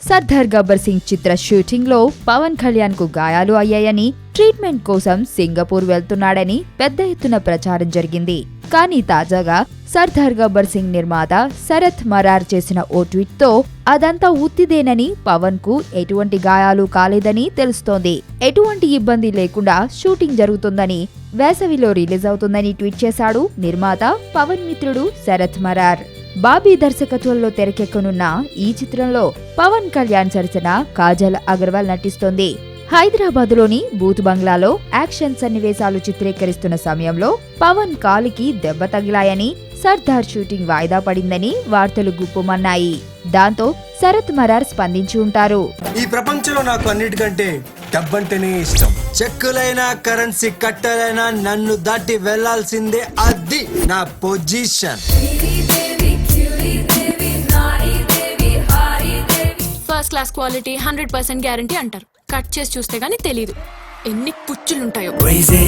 సర్దార్ గబ్బర్ సింగ్ చిత్ర shooting లో పవన్ కళ్యాణ్ కు గాయాలు అయ్యాయని, ట్రీట్మెంట్ కోసం సింగపూర్ వెళ్తున్నాడని పెద్ద ఎత్తున ప్రచారం జరిగింది. కానీ తాజాగా సర్దార్ గబ్బర్ సింగ్ నిర్మాత శరత్ మరార్ చేసిన ఓ ట్వీట్ తో అదంతా ఉత్తిదేనని, పవన్ కు ఎటువంటి గాయాలు కాలేదని తెలుస్తోంది. ఎటువంటి ఇబ్బంది లేకుండా షూటింగ్ జరుగుతుందని, వేసవిలో రిలీజ్ అవుతుందని ట్వీట్ చేశాడు నిర్మాత పవన్ మిత్రుడు శరత్ మరార్. బాబీ దర్శకత్వంలో తెరకెక్కనున్న ఈ చిత్రంలో పవన్ కళ్యాణ్ సరసన కాజల్ అగర్వాల్ నటిస్తోంది. హైదరాబాద్లోని బూత్ బంగ్లాలో యాక్షన్ సన్నివేశాలు చిత్రీకరిస్తున్న సమయంలో పవన్ కాలికి దెబ్బ తగిలాయని, సర్దార్ షూటింగ్ వాయిదా పడిందని వార్తలు గుప్పుమన్నాయి. దాంతో శరత్ మరార్ స్పందించి ఉంటారు. ఈ ప్రపంచంలో నాకు అన్నిటికంటే డబ్బంటేనే ఇష్టం. చెక్కులైనా కరెన్సీ కట్టలైనా నన్ను దాటి వెళ్లాల్సిందే, అది నా position. First class quality 100% guarantee అంటారు. కట్ చేసి చూస్తే గానీ తెలీదు ఎన్ని పుచ్చులుంటాయో.